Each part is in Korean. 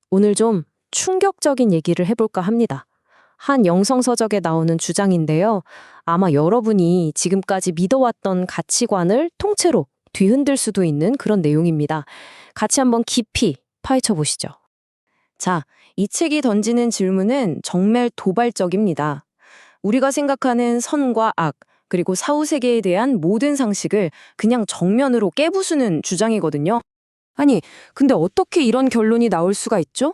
오늘 좀 충격적인 얘기를 해볼까 합니다. 한 영성서적에 나오는 주장인데요. 아마 여러분이 지금까지 믿어왔던 가치관을 통째로 뒤흔들 수도 있는 그런 내용입니다. 같이 한번 깊이 파헤쳐 보시죠. 자, 이 책이 던지는 질문은 정말 도발적입니다. 우리가 생각하는 선과 악, 그리고 사후세계에 대한 모든 상식을 그냥 정면으로 깨부수는 주장이거든요. 아니, 근데 어떻게 이런 결론이 나올 수가 있죠?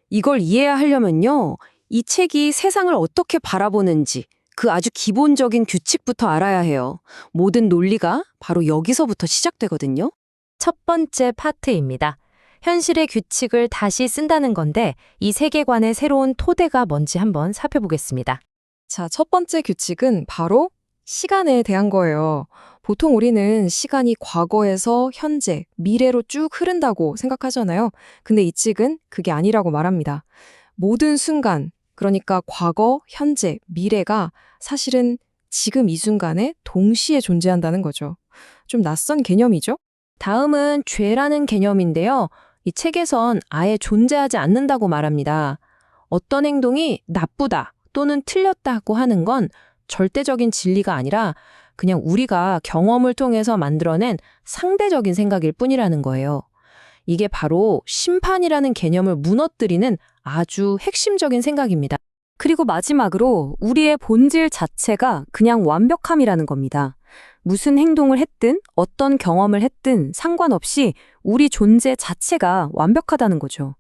이걸 이해하려면요, 이 책이 세상을 어떻게 바라보는지 그 아주 기본적인 규칙부터 알아야 해요. 모든 논리가 바로 여기서부터 시작되거든요. 첫 번째 파트입니다. 현실의 규칙을 다시 쓴다는 건데 이 세계관의 새로운 토대가 뭔지 한번 살펴보겠습니다. 자, 첫 번째 규칙은 바로 시간에 대한 거예요. 보통 우리는 시간이 과거에서 현재, 미래로 쭉 흐른다고 생각하잖아요. 근데 이 책은 그게 아니라고 말합니다. 모든 순간, 그러니까 과거, 현재, 미래가 사실은 지금 이 순간에 동시에 존재한다는 거죠. 좀 낯선 개념이죠? 다음은 죄라는 개념인데요. 이 책에선 아예 존재하지 않는다고 말합니다. 어떤 행동이 나쁘다 또는 틀렸다고 하는 건 절대적인 진리가 아니라 그냥 우리가 경험을 통해서 만들어낸 상대적인 생각일 뿐이라는 거예요. 이게 바로 심판이라는 개념을 무너뜨리는 아주 핵심적인 생각입니다. 그리고 마지막으로 우리의 본질 자체가 그냥 완벽함이라는 겁니다. 무슨 행동을 했든 어떤 경험을 했든 상관없이 우리 존재 자체가 완벽하다는 거죠.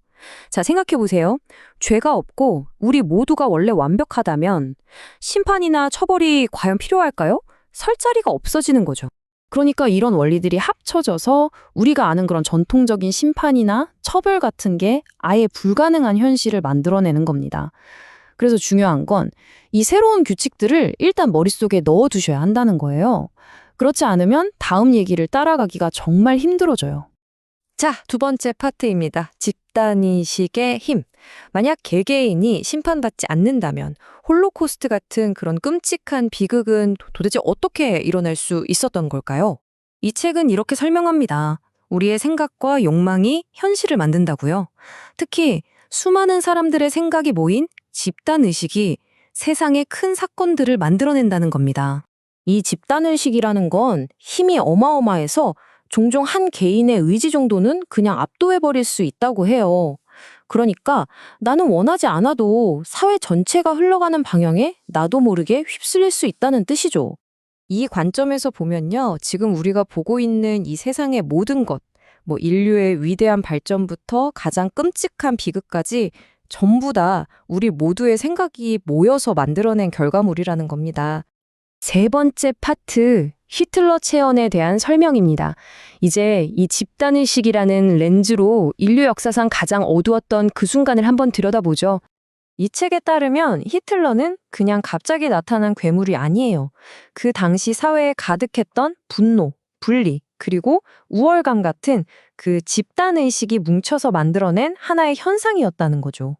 자, 생각해 보세요. 죄가 없고 우리 모두가 원래 완벽하다면 심판이나 처벌이 과연 필요할까요? 설 자리가 없어지는 거죠. 그러니까 이런 원리들이 합쳐져서 우리가 아는 그런 전통적인 심판이나 처벌 같은 게 아예 불가능한 현실을 만들어내는 겁니다. 그래서 중요한 건 이 새로운 규칙들을 일단 머릿속에 넣어두셔야 한다는 거예요. 그렇지 않으면 다음 얘기를 따라가기가 정말 힘들어져요. 자, 두 번째 파트입니다. 집단의식의 힘. 만약 개개인이 심판받지 않는다면 홀로코스트 같은 그런 끔찍한 비극은 도대체 어떻게 일어날 수 있었던 걸까요? 이 책은 이렇게 설명합니다. 우리의 생각과 욕망이 현실을 만든다고요. 특히 수많은 사람들의 생각이 모인 집단의식이 세상의 큰 사건들을 만들어낸다는 겁니다. 이 집단의식이라는 건 힘이 어마어마해서 종종 한 개인의 의지 정도는 그냥 압도해버릴 수 있다고 해요. 그러니까 나는 원하지 않아도 사회 전체가 흘러가는 방향에 나도 모르게 휩쓸릴 수 있다는 뜻이죠. 이 관점에서 보면요, 지금 우리가 보고 있는 이 세상의 모든 것, 인류의 위대한 발전부터 가장 끔찍한 비극까지 전부 다 우리 모두의 생각이 모여서 만들어낸 결과물이라는 겁니다. 세 번째 파트, 히틀러 체언에 대한 설명입니다. 이제 이 집단의식이라는 렌즈로 인류 역사상 가장 어두웠던 그 순간을 한번 들여다보죠. 이 책에 따르면 히틀러는 그냥 갑자기 나타난 괴물이 아니에요. 그 당시 사회에 가득했던 분노, 분리, 그리고 우월감 같은 그 집단의식이 뭉쳐서 만들어낸 하나의 현상이었다는 거죠.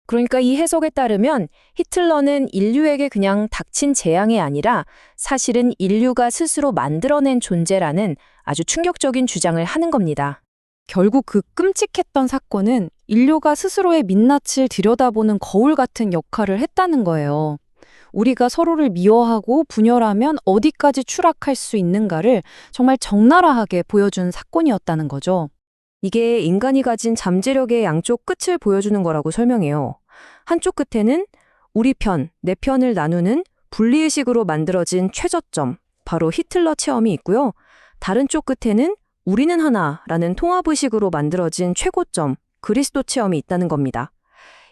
그러니까 이 해석에 따르면 히틀러는 인류에게 그냥 닥친 재앙이 아니라 사실은 인류가 스스로 만들어낸 존재라는 아주 충격적인 주장을 하는 겁니다. 결국 그 끔찍했던 사건은 인류가 스스로의 민낯을 들여다보는 거울 같은 역할을 했다는 거예요. 우리가 서로를 미워하고 분열하면 어디까지 추락할 수 있는가를 정말 적나라하게 보여준 사건이었다는 거죠. 이게 인간이 가진 잠재력의 양쪽 끝을 보여주는 거라고 설명해요. 한쪽 끝에는 우리 편, 내 편을 나누는 분리의식으로 만들어진 최저점, 바로 히틀러 체험이 있고요. 다른 쪽 끝에는 우리는 하나라는 통합의식으로 만들어진 최고점, 그리스도 체험이 있다는 겁니다.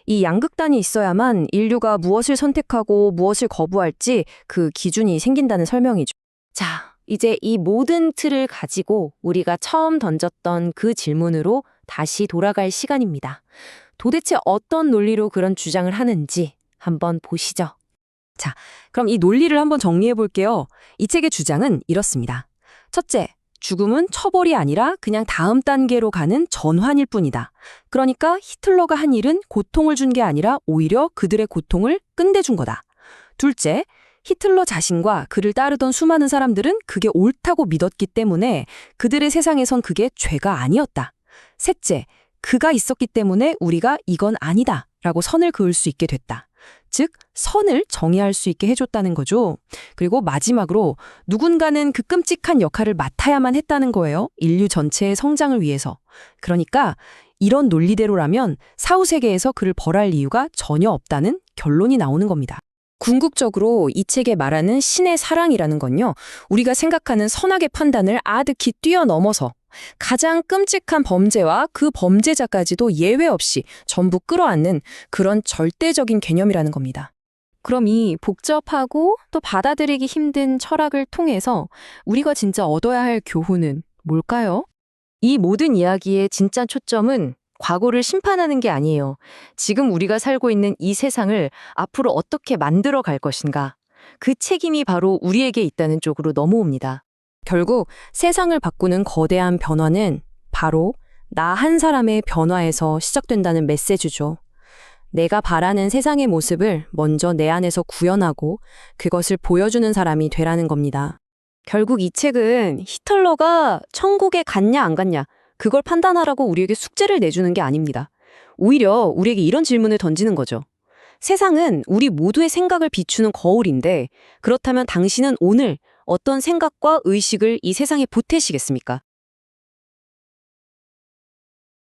이 양극단이 있어야만 인류가 무엇을 선택하고 무엇을 거부할지 그 기준이 생긴다는 설명이죠. 자, 이제 이 모든 틀을 가지고 우리가 처음 던졌던 그 질문으로 다시 돌아갈 시간입니다. 도대체 어떤 논리로 그런 주장을 하는지 한번 보시죠. 자, 그럼 이 논리를 한번 정리해 볼게요. 이 책의 주장은 이렇습니다. 첫째, 죽음은 처벌이 아니라 그냥 다음 단계로 가는 전환일 뿐이다. 그러니까 히틀러가 한 일은 고통을 준 게 아니라 오히려 그들의 고통을 끝내준 거다. 둘째, 히틀러 자신과 그를 따르던 수많은 사람들은 그게 옳다고 믿었기 때문에 그들의 세상에선 그게 죄가 아니었다. 셋째, 그가 있었기 때문에 우리가 이건 아니다 라고 선을 그을 수 있게 됐다. 즉, 선을 정의할 수 있게 해줬다는 거죠. 그리고 마지막으로 누군가는 그 끔찍한 역할을 맡아야만 했다는 거예요. 인류 전체의 성장을 위해서. 그러니까 이런 논리대로라면 사후세계에서 그를 벌할 이유가 전혀 없다는 결론이 나오는 겁니다. 궁극적으로 이 책에 말하는 신의 사랑이라는 건요, 우리가 생각하는 선악의 판단을 아득히 뛰어넘어서 가장 끔찍한 범죄와 그 범죄자까지도 예외 없이 전부 끌어안는 그런 절대적인 개념이라는 겁니다. 그럼 이 복잡하고 또 받아들이기 힘든 철학을 통해서 우리가 진짜 얻어야 할 교훈은 뭘까요? 이 모든 이야기의 진짜 초점은 과거를 심판하는 게 아니에요. 지금 우리가 살고 있는 이 세상을 앞으로 어떻게 만들어 갈 것인가. 그 책임이 바로 우리에게 있다는 쪽으로 넘어옵니다. 결국 세상을 바꾸는 거대한 변화는 바로 나 한 사람의 변화에서 시작된다는 메시지죠. 내가 바라는 세상의 모습을 먼저 내 안에서 구현하고 그것을 보여주는 사람이 되라는 겁니다. 결국 이 책은 히틀러가 천국에 갔냐 안 갔냐 그걸 판단하라고 우리에게 숙제를 내주는 게 아닙니다. 오히려 우리에게 이런 질문을 던지는 거죠. 세상은 우리 모두의 생각을 비추는 거울인데 그렇다면 당신은 오늘 어떤 생각과 의식을 이 세상에 보태시겠습니까?